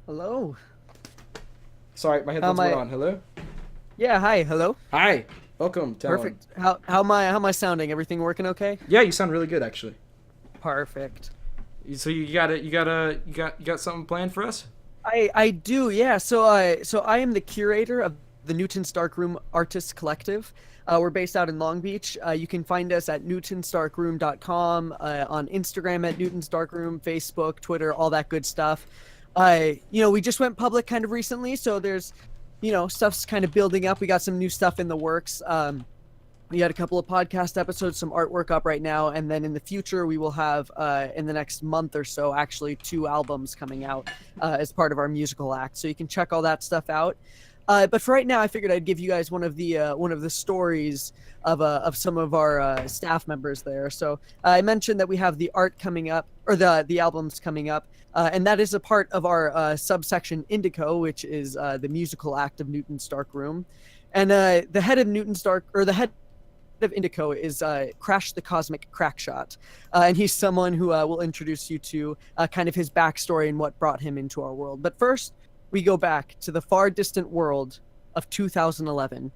Hello. Sorry, my How am headphones weren't I? on. Hello? Yeah, hi. Hello. Hi. Welcome, Talon. Perfect. How am I sounding? Everything working okay? Yeah, you sound really good actually. Perfect. So you got something planned for us? I do. Yeah. So I am the curator of the Newton's Darkroom Artists Collective. We're based out in Long Beach. You can find us at newtonsdarkroom.com, on Instagram at Newton's Darkroom, Facebook, Twitter, all that good stuff. We just went public kind of recently, so there's, stuff's kind of building up. We got some new stuff in the works. We had a couple of podcast episodes, some artwork up right now, and then in the future we will have, in the next month or so, actually two albums coming out as part of our musical act. So you can check all that stuff out. But for right now, I figured I'd give you guys one of the stories of some of our staff members there. So I mentioned that we have the art coming up, or the albums coming up, and that is a part of our subsection Indico, which is the musical act of Newton's Dark Room. And the head of Newton's Dark, or the head of Indico is Crash the Cosmic Crackshot. And he's someone who will introduce you to kind of his backstory and what brought him into our world. But first, we go back to the far distant world of 2011.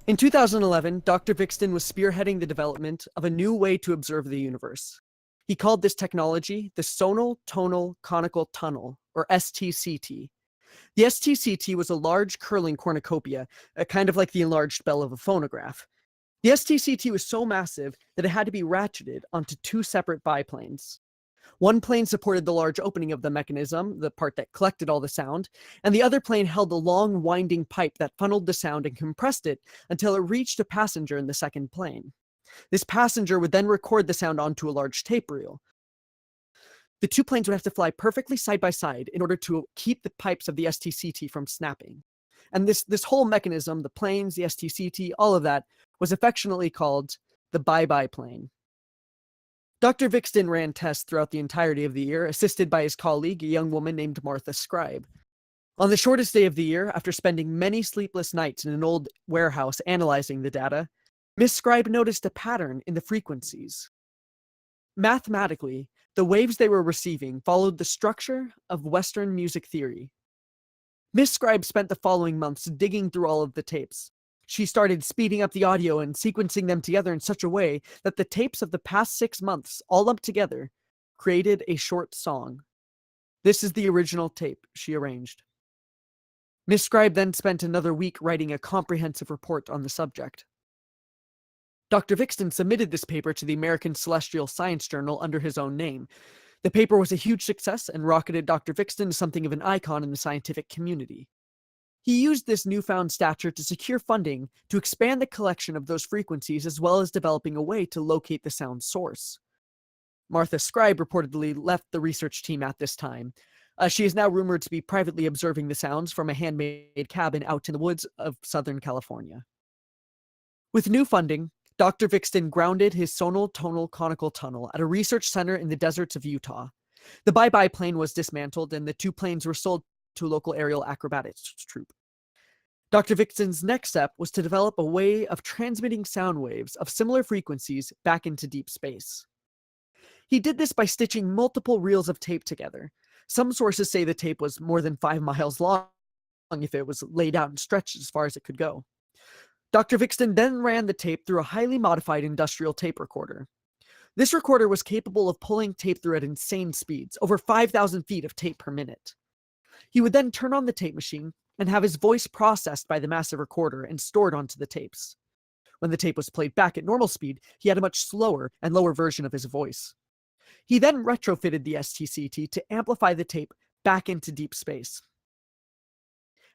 In 2011, Dr. Vixton was spearheading the development of a new way to observe the universe. He called this technology the Sonal Tonal Conical Tunnel, or STCT. The STCT was a large curling cornucopia, kind of like the enlarged bell of a phonograph. The STCT was so massive that it had to be ratcheted onto two separate biplanes. One plane supported the large opening of the mechanism, the part that collected all the sound, and the other plane held the long, winding pipe that funneled the sound and compressed it until it reached a passenger in the second plane. This passenger would then record the sound onto a large tape reel. The two planes would have to fly perfectly side by side in order to keep the pipes of the STCT from snapping. And this whole mechanism, the planes, the STCT, all of that, was affectionately called the bye-bye plane. Dr. Vixton ran tests throughout the entirety of the year, assisted by his colleague, a young woman named Martha Scribe. On the shortest day of the year, after spending many sleepless nights in an old warehouse analyzing the data, Miss Scribe noticed a pattern in the frequencies. Mathematically, the waves they were receiving followed the structure of Western music theory. Miss Scribe spent the following months digging through all of the tapes. She started speeding up the audio and sequencing them together in such a way that the tapes of the past 6 months, all lumped together, created a short song. This is the original tape she arranged. Miss Scribe then spent another week writing a comprehensive report on the subject. Dr. Vixton submitted this paper to the American Celestial Science Journal under his own name. The paper was a huge success and rocketed Dr. Vixton to something of an icon in the scientific community. He used this newfound stature to secure funding to expand the collection of those frequencies, as well as developing a way to locate the sound source. Martha Scribe reportedly left the research team at this time. She is now rumored to be privately observing the sounds from a handmade cabin out in the woods of Southern California. With new funding, Dr. Vixton grounded his Sonal Tonal Conical Tunnel at a research center in the deserts of Utah. The bye-bye plane was dismantled and the two planes were sold to a local aerial acrobatics troupe. Dr. Vixton's next step was to develop a way of transmitting sound waves of similar frequencies back into deep space. He did this by stitching multiple reels of tape together. Some sources say the tape was more than 5 miles long if it was laid out and stretched as far as it could go. Dr. Vixton then ran the tape through a highly modified industrial tape recorder. This recorder was capable of pulling tape through at insane speeds, over 5,000 feet of tape per minute. He would then turn on the tape machine and have his voice processed by the massive recorder and stored onto the tapes. When the tape was played back at normal speed, he had a much slower and lower version of his voice. He then retrofitted the STCT to amplify the tape back into deep space.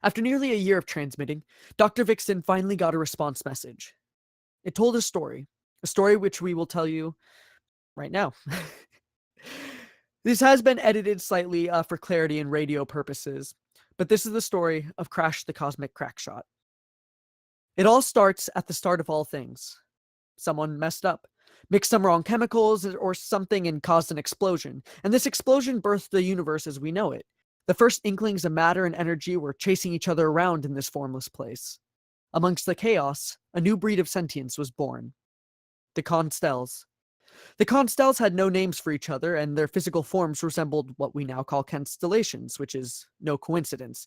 After nearly a year of transmitting, Dr. Vixton finally got a response message. It told a story which we will tell you right now. This has been edited slightly for clarity and radio purposes, but this is the story of Crash the Cosmic Crackshot. It all starts at the start of all things. Someone messed up, mixed some wrong chemicals or something and caused an explosion, and this explosion birthed the universe as we know it. The first inklings of matter and energy were chasing each other around in this formless place. Amongst the chaos, a new breed of sentience was born. The Constells. The constels had no names for each other, and their physical forms resembled what we now call constellations, which is no coincidence.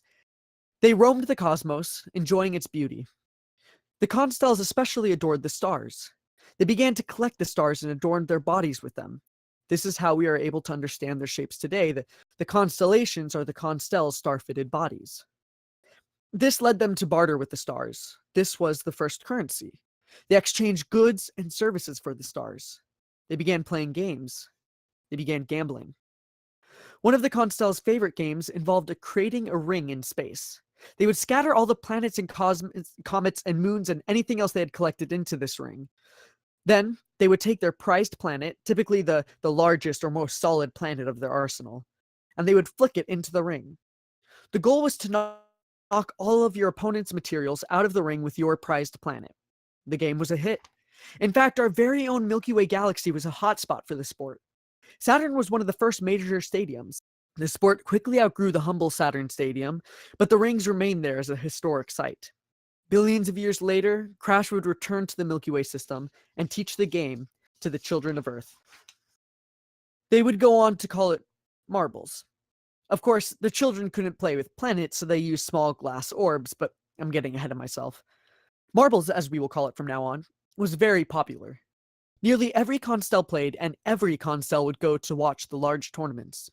They roamed the cosmos, enjoying its beauty. The constels especially adored the stars. They began to collect the stars and adorned their bodies with them. This is how we are able to understand their shapes today. The constellations are the constels' star-fitted bodies. This led them to barter with the stars. This was the first currency. They exchanged goods and services for the stars. They began playing games. They began gambling. One of the Constell's favorite games involved creating a ring in space. They would scatter all the planets and comets and moons and anything else they had collected into this ring. Then they would take their prized planet, typically the largest or most solid planet of their arsenal, and they would flick it into the ring. The goal was to knock all of your opponent's materials out of the ring with your prized planet. The game was a hit. In fact, our very own Milky Way galaxy was a hotspot for the sport. Saturn was one of the first major stadiums. The sport quickly outgrew the humble Saturn Stadium, but the rings remained there as a historic site. Billions of years later, Crash would return to the Milky Way system and teach the game to the children of Earth. They would go on to call it marbles. Of course, the children couldn't play with planets, so they used small glass orbs, but I'm getting ahead of myself. Marbles, as we will call it from now on, was very popular. Nearly every Constel played, and every Constel would go to watch the large tournaments.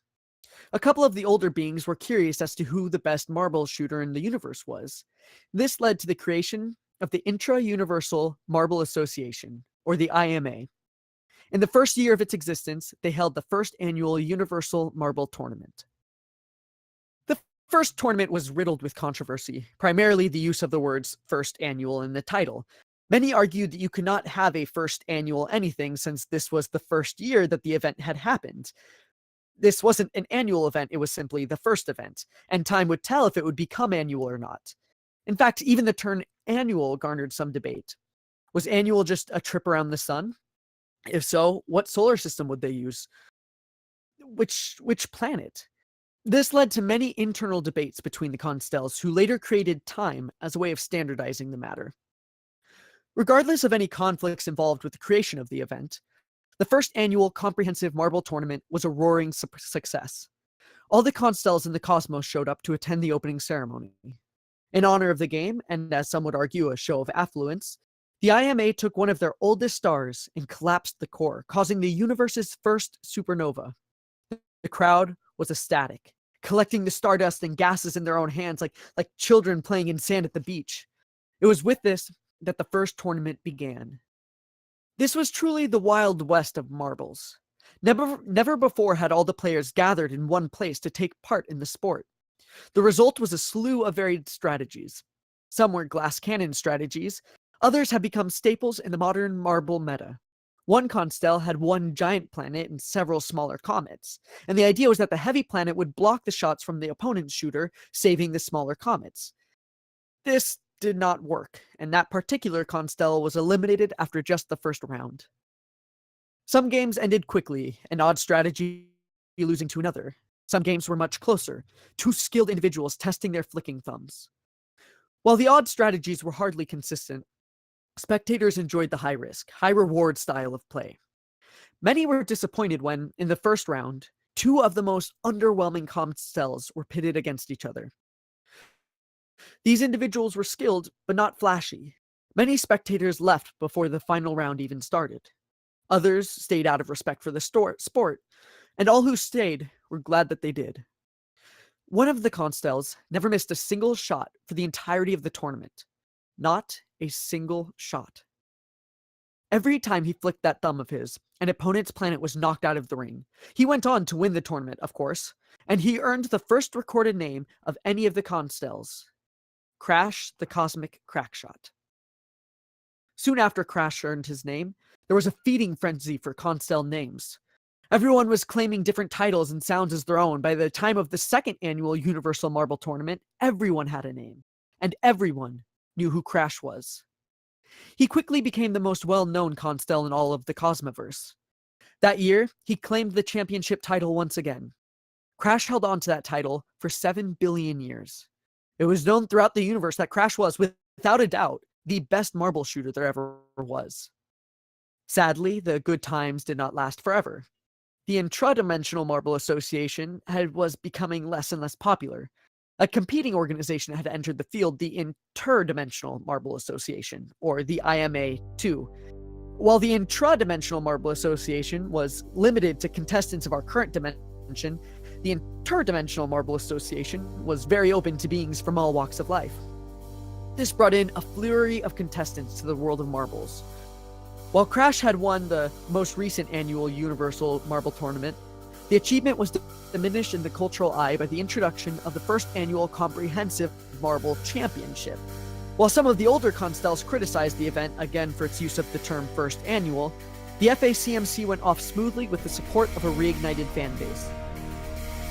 A couple of the older beings were curious as to who the best marble shooter in the universe was. This led to the creation of the Intra-Universal Marble Association, or the IMA. In the first year of its existence, they held the first annual Universal Marble Tournament. The first tournament was riddled with controversy, primarily the use of the words first annual in the title. Many argued that you could not have a first annual anything since this was the first year that the event had happened. This wasn't an annual event, it was simply the first event, and time would tell if it would become annual or not. In fact, even the term annual garnered some debate. Was annual just a trip around the sun? If so, what solar system would they use? Which planet? This led to many internal debates between the Constels, who later created time as a way of standardizing the matter. Regardless of any conflicts involved with the creation of the event, the first annual comprehensive marble tournament was a roaring success. All the Constels in the cosmos showed up to attend the opening ceremony. In honor of the game, and as some would argue a show of affluence, the IMA took one of their oldest stars and collapsed the core, causing the universe's first supernova. The crowd was ecstatic, collecting the stardust and gases in their own hands like children playing in sand at the beach. It was with this that the first tournament began. This was truly the Wild West of marbles. Never before had all the players gathered in one place to take part in the sport. The result was a slew of varied strategies. Some were glass cannon strategies, others have become staples in the modern marble meta. One constel had one giant planet and several smaller comets, and the idea was that the heavy planet would block the shots from the opponent's shooter, saving the smaller comets. This did not work, and that particular constel was eliminated after just the first round. Some games ended quickly, an odd strategy losing to another. Some games were much closer, two skilled individuals testing their flicking thumbs. While the odd strategies were hardly consistent, spectators enjoyed the high-risk, high-reward style of play. Many were disappointed when, in the first round, two of the most underwhelming constels were pitted against each other. These individuals were skilled, but not flashy. Many spectators left before the final round even started. Others stayed out of respect for the sport, and all who stayed were glad that they did. One of the constels never missed a single shot for the entirety of the tournament. Not a single shot. Every time he flicked that thumb of his, an opponent's planet was knocked out of the ring. He went on to win the tournament, of course, and he earned the first recorded name of any of the constels. Crash the Cosmic Crackshot. Soon after Crash earned his name, there was a feeding frenzy for constel names. Everyone was claiming different titles and sounds as their own. By the time of the second annual Universal Marble Tournament, everyone had a name, and everyone knew who Crash was. He quickly became the most well-known constel in all of the Cosmoverse. That year, he claimed the championship title once again. Crash held on to that title for 7 billion years. It was known throughout the universe that Crash was, without a doubt, the best marble shooter there ever was. Sadly, the good times did not last forever. The intra-dimensional Marble Association was becoming less and less popular. A competing organization had entered the field, the Interdimensional Marble Association, or the IMA-2. While the Intra-Dimensional Marble Association was limited to contestants of our current dimension, the Interdimensional Marble Association was very open to beings from all walks of life. This brought in a flurry of contestants to the world of marbles. While Crash had won the most recent annual Universal Marble Tournament, the achievement was diminished in the cultural eye by the introduction of the first annual Comprehensive Marble Championship. While some of the older constels criticized the event again for its use of the term first annual, the FACMC went off smoothly with the support of a reignited fanbase.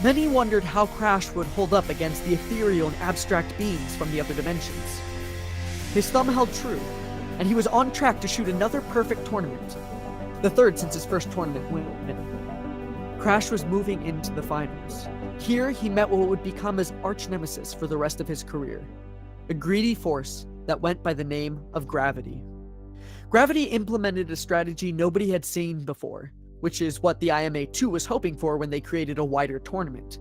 Many wondered how Crash would hold up against the ethereal and abstract beings from the other dimensions. His thumb held true, and he was on track to shoot another perfect tournament, the third since his first tournament win. Crash was moving into the finals. Here, he met what would become his arch-nemesis for the rest of his career, a greedy force that went by the name of Gravity. Gravity implemented a strategy nobody had seen before, which is what the IMA-2 was hoping for when they created a wider tournament.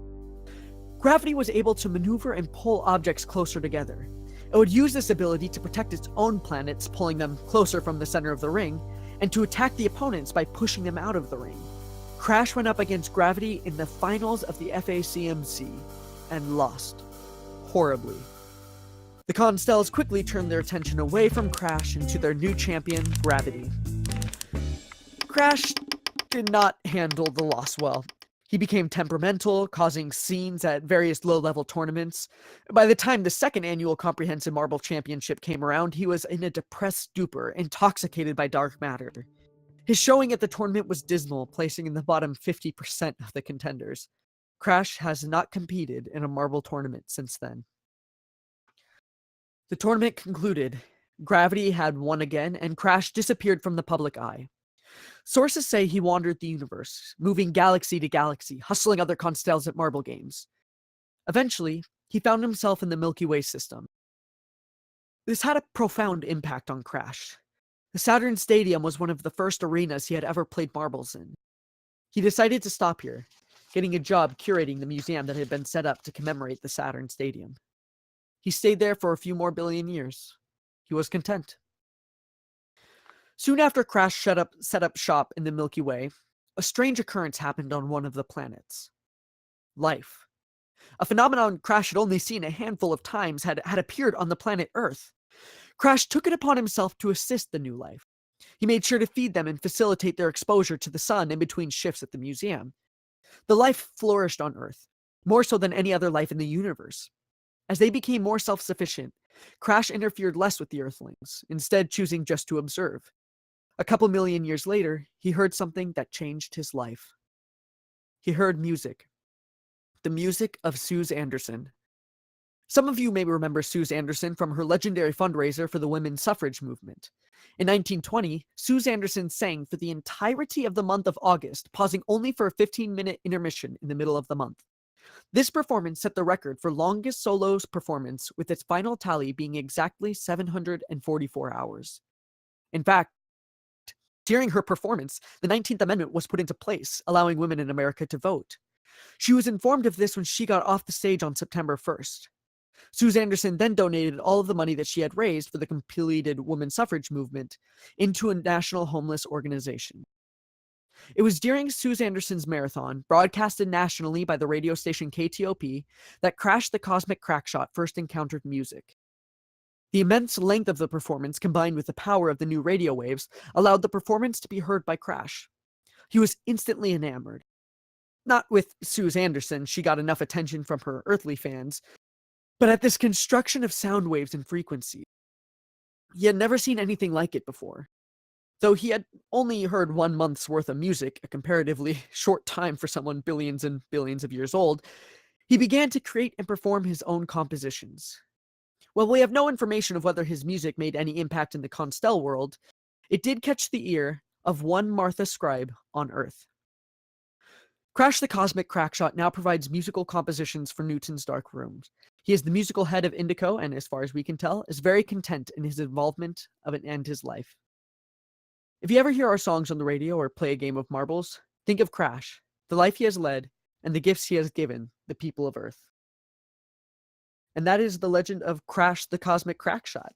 Gravity was able to maneuver and pull objects closer together. It would use this ability to protect its own planets, pulling them closer from the center of the ring, and to attack the opponents by pushing them out of the ring. Crash went up against Gravity in the finals of the FACMC and lost. Horribly. The Constels quickly turned their attention away from Crash and to their new champion, Gravity. Crash did not handle the loss well. He became temperamental, causing scenes at various low-level tournaments. By the time the second annual Comprehensive Marble Championship came around, he was in a depressed stupor, intoxicated by dark matter. His showing at the tournament was dismal, placing in the bottom 50% of the contenders. Crash has not competed in a marble tournament since then. The tournament concluded. Gravity had won again, and Crash disappeared from the public eye. Sources say he wandered the universe, moving galaxy to galaxy, hustling other constels at marble games. Eventually, he found himself in the Milky Way system. This had a profound impact on Crash. The Saturn Stadium was one of the first arenas he had ever played marbles in. He decided to stop here, getting a job curating the museum that had been set up to commemorate the Saturn Stadium. He stayed there for a few more billion years. He was content. Soon after Crash set up shop in the Milky Way, a strange occurrence happened on one of the planets. Life. A phenomenon Crash had only seen a handful of times had appeared on the planet Earth. Crash took it upon himself to assist the new life. He made sure to feed them and facilitate their exposure to the sun in between shifts at the museum. The life flourished on Earth, more so than any other life in the universe. As they became more self-sufficient, Crash interfered less with the Earthlings, instead choosing just to observe. A couple million years later, he heard something that changed his life. He heard music. The music of Suze Anderson. Some of you may remember Suze Anderson from her legendary fundraiser for the women's suffrage movement. In 1920, Suze Anderson sang for the entirety of the month of August, pausing only for a 15-minute intermission in the middle of the month. This performance set the record for longest solo performance, with its final tally being exactly 744 hours. In fact, during her performance, the 19th Amendment was put into place, allowing women in America to vote. She was informed of this when she got off the stage on September 1st. Suze Anderson then donated all of the money that she had raised for the completed women's suffrage movement into a national homeless organization. It was during Suze Anderson's marathon, broadcasted nationally by the radio station KTOP, that Crash the Cosmic Crackshot first encountered music. The immense length of the performance, combined with the power of the new radio waves, allowed the performance to be heard by Crash. He was instantly enamored. Not with Suze Anderson, she got enough attention from her earthly fans, but at this construction of sound waves and frequency. He had never seen anything like it before. Though he had only heard 1 month's worth of music, a comparatively short time for someone billions and billions of years old, he began to create and perform his own compositions. While we have no information of whether his music made any impact in the Constel world, it did catch the ear of one Martha Scribe on Earth. Crash the Cosmic Crackshot now provides musical compositions for Newton's Dark Rooms. He is the musical head of Indico, and as far as we can tell, is very content in his involvement of it and his life. If you ever hear our songs on the radio or play a game of marbles, think of Crash, the life he has led, and the gifts he has given the people of Earth. And that is the legend of Crash the Cosmic Crackshot.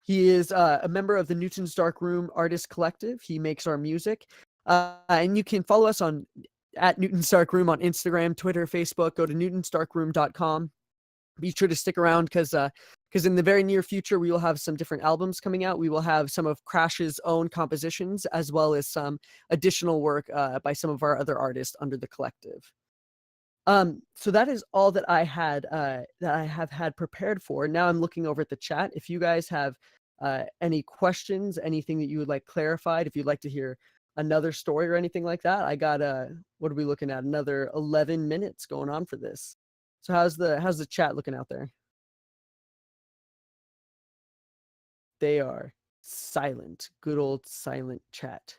He is a member of the Newton's Dark Room Artist Collective. He makes our music. And you can follow us on at Newton's Dark Room on Instagram, Twitter, Facebook. Go to newtonsdarkroom.com. Be sure to stick around because in the very near future, we will have some different albums coming out. We will have some of Crash's own compositions, as well as some additional work by some of our other artists under the collective. So that is all that I have had prepared for. Now I'm looking over at the chat. If you guys have any questions, anything that you would like clarified, if you'd like to hear another story or anything like that, I got what are we looking at? Another 11 minutes going on for this. So how's the chat looking out there? They are silent. Good old silent chat.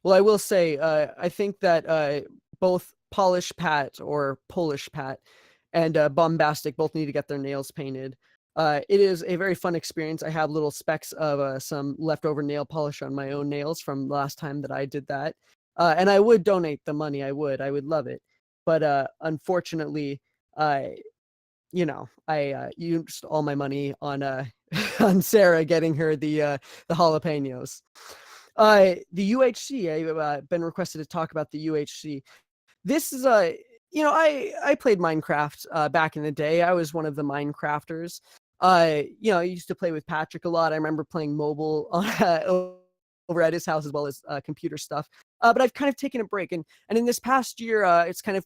Well, I will say, I think that both Polish Pat or Polish Pat and Bombastic both need to get their nails painted. It is a very fun experience. I have little specks of some leftover nail polish on my own nails from last time that I did that. And I would donate the money. I would love it. But unfortunately, I used all my money on on Sarah getting her the jalapenos. The UHC, I've been requested to talk about the UHC. This is I played Minecraft back in the day. I was one of the Minecrafters. I used to play with Patrick a lot. I remember playing mobile over at his house as well as computer stuff. But I've kind of taken a break, and in this past year, it's kind of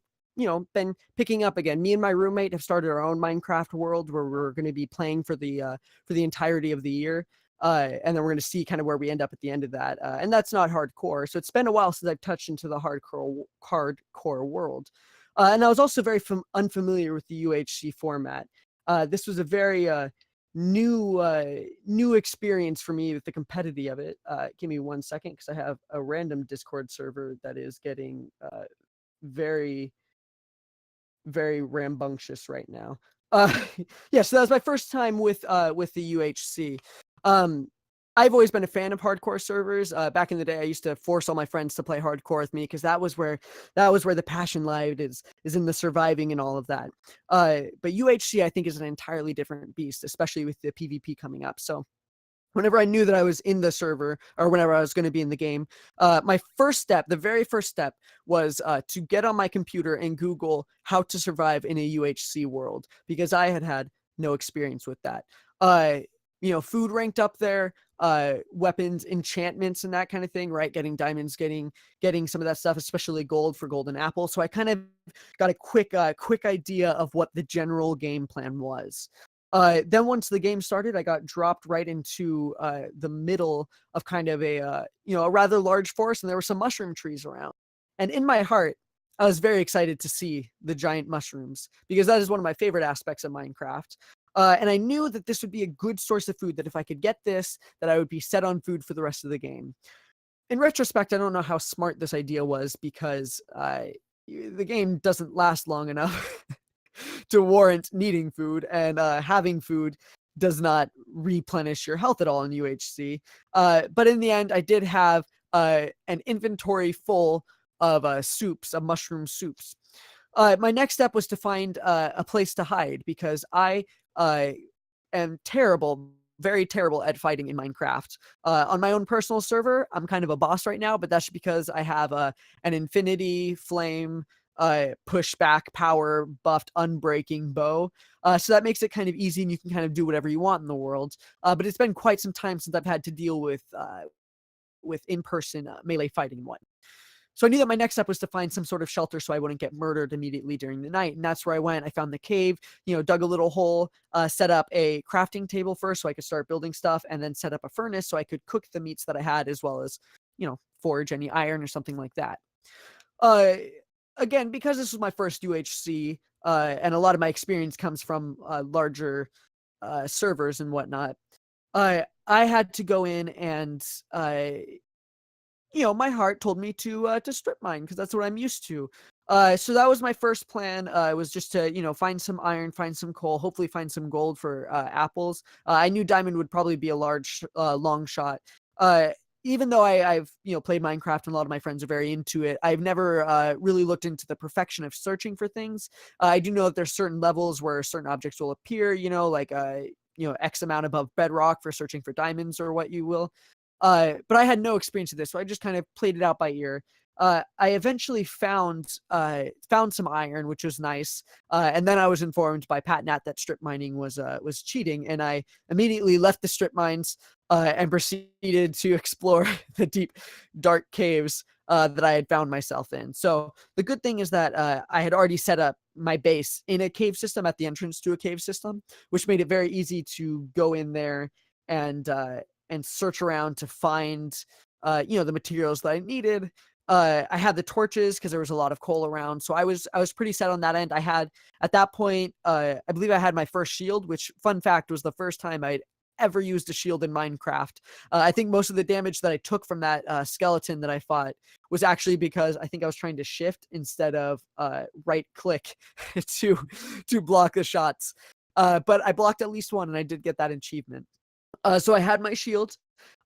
been picking up again. Me and my roommate have started our own Minecraft world where we're going to be playing for the entirety of the year. And then we're going to see kind of where we end up at the end of that. And that's not hardcore. So it's been a while since I've touched into the hardcore world. And I was also very unfamiliar with the UHC format. This was a very new experience for me with the competitive of it. Give me 1 second because I have a random Discord server that is getting very, very rambunctious right now. Yeah, so that was my first time with the UHC. I've always been a fan of hardcore servers. Back in the day, I used to force all my friends to play hardcore with me because that was where the passion lied is in the surviving and all of that. But UHC, I think, is an entirely different beast, especially with the PvP coming up. So whenever I knew that I was in the server or whenever I was going to be in the game, my the very first step was to get on my computer and Google how to survive in a UHC world because I had no experience with that. Food ranked up there, weapons, enchantments, and that kind of thing, right? Getting diamonds, getting some of that stuff, especially gold for golden apple. So I kind of got a quick idea of what the general game plan was. Then once the game started, I got dropped right into the middle of kind of a rather large forest, and there were some mushroom trees around. And in my heart, I was very excited to see the giant mushrooms because that is one of my favorite aspects of Minecraft. And I knew that this would be a good source of food, that if I could get this, that I would be set on food for the rest of the game. In retrospect, I don't know how smart this idea was because the game doesn't last long enough to warrant needing food, and having food does not replenish your health at all in UHC. But in the end, I did have an inventory full of mushroom soups. My next step was to find a place to hide because I am very terrible at fighting in Minecraft. On my own personal server, I'm kind of a boss right now, but that's because I have an infinity flame pushback power buffed unbreaking bow. So that makes it kind of easy and you can kind of do whatever you want in the world. But it's been quite some time since I've had to deal with in-person melee fighting and whatnot. So I knew that my next step was to find some sort of shelter so I wouldn't get murdered immediately during the night. And that's where I went. I found the cave, dug a little hole, set up a crafting table first so I could start building stuff, and then set up a furnace so I could cook the meats that I had as well as, forge any iron or something like that. Again, because this was my first UHC, and a lot of my experience comes from larger servers and whatnot, I had to go in and my heart told me to strip mine because that's what I'm used to. So that was my first plan. Was just to find some iron, find some coal, hopefully find some gold for apples. I knew diamond would probably be a long shot. even though I've played Minecraft and a lot of my friends are very into it, I've never really looked into the perfection of searching for things. I do know that there's certain levels where certain objects will appear, like X amount above bedrock for searching for diamonds or what you will. But I had no experience with this, so I just kind of played it out by ear. I eventually found some iron, which was nice, and then I was informed by PatNat that strip mining was cheating, and I immediately left the strip mines and proceeded to explore the deep, dark caves that I had found myself in. So the good thing is that I had already set up my base in a cave system at the entrance to a cave system, which made it very easy to go in there and search around to find the materials that I needed. I had the torches because there was a lot of coal around, so I was pretty set on that end. I had at that point, I believe I had my first shield, which, fun fact, was the first time I'd ever used a shield in Minecraft. I think most of the damage that I took from that skeleton that I fought was actually because I think I was trying to shift instead of right click to block the shots. But I blocked at least one, and I did get that achievement. So I had my shield.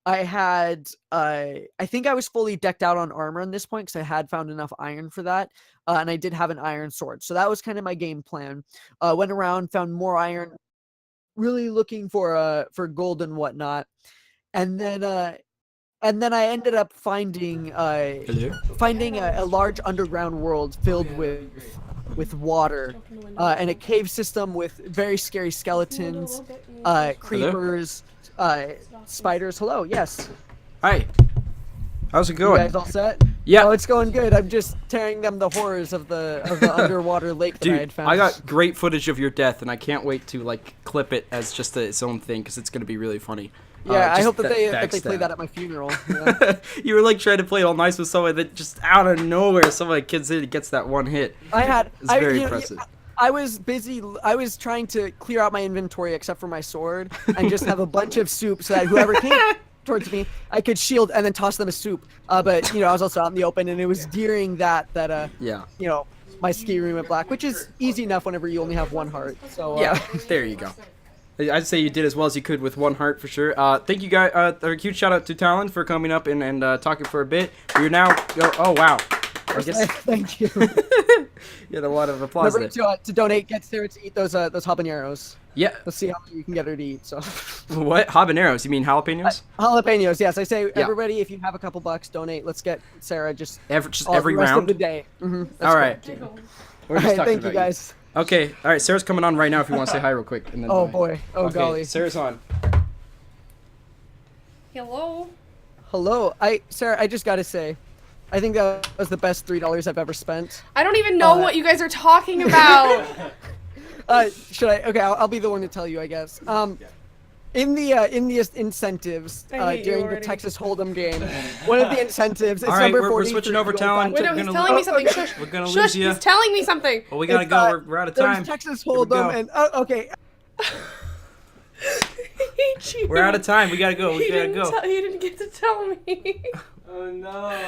I had, I think I was fully decked out on armor on this point because I had found enough iron for that, and I did have an iron sword. So that was kind of my game plan. Went around, found more iron, really looking for gold and whatnot, and then I ended up finding a large underground world filled with water, and a cave system with very scary skeletons, creepers, spiders. Hello, yes. Hi. How's it You going? guys all set? Yeah. Oh, it's going good. I'm just tearing them the horrors of the underwater lake that I had Dude, found. I got great footage of your death, and I can't wait to like clip it as just its own thing because it's gonna be really funny. Yeah, I just hope that they backstab. play that at my funeral. Yeah. You were like trying to play it all nice with someone that just out of nowhere, somebody gets that one hit. It's very impressive. I was busy. I was trying to clear out my inventory except for my sword and just have a bunch of soup so that whoever came towards me, I could shield and then toss them a soup. But I was also out in the open, and it was during that my ski room went black, which is easy enough whenever you only have one heart. So Yeah, there you go. I'd say you did as well as you could with one heart for sure. Thank you guys. A huge shout out to Talon for coming up and talking for a bit. We're now. Oh wow. I guess. Thank you. You had a lot of applause Remember there. to donate, get Sarah to eat those habaneros. Yeah. Let's see how many you can get her to eat. So. What habaneros? You mean jalapenos? Jalapenos, yes. I say everybody, if you have a couple bucks, donate. Let's get Sarah every the rest round of the day. Mm-hmm. All right. All right, thank you guys. Okay, all right. Sarah's coming on right now if you want to say hi real quick. And then Oh boy, oh okay, golly. Sarah's on. Hello. Hello, Sarah. I just gotta say, I think that was the best $3 I've ever spent. I don't even know what you guys are talking about. Should I? Okay, I'll be the one to tell you, I guess. In the incentives during the Texas Hold'em game, one of the incentives is All right, number we're 40. switching over, Talon. Wait, no, he's telling me something. Shush. We're gonna Shush, lose you. he's telling me something. Well, we gotta go. We're out of time. There's Texas Here we go. Hold'em, and okay. We're out of time. We gotta go. We gotta go. He didn't get to tell me. Oh no.